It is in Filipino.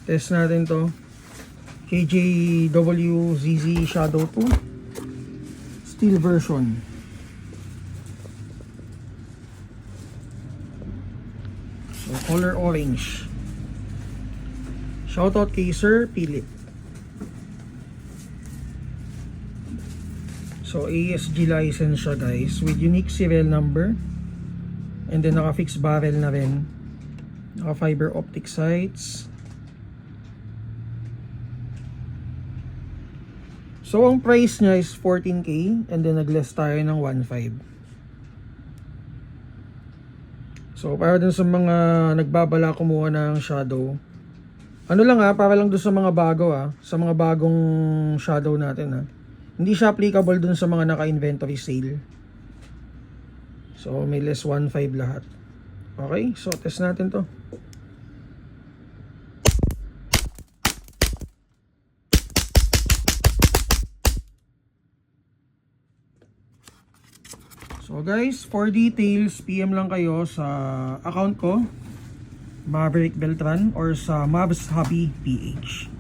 Test natin to. KJWZZ Shadow 2. Steel version. So, color orange. Shoutout kay Sir Philip. So, ASG license siya guys with unique serial number. And then naka-fixed barrel na rin. Naka-fiber optic sights. So, ang price niya is 14K and then nag-less tayo ng 1.5. So, para dun sa mga nagbabala kumuha ng shadow, ano lang para lang dun sa mga bago sa mga bagong shadow natin hindi siya applicable dun sa mga naka-inventory sale. So, may less 1.5 lahat. Okay, so test natin to. So guys, for details, PM lang kayo sa account ko, Maverick Beltran, or sa Mavs Hobby PH.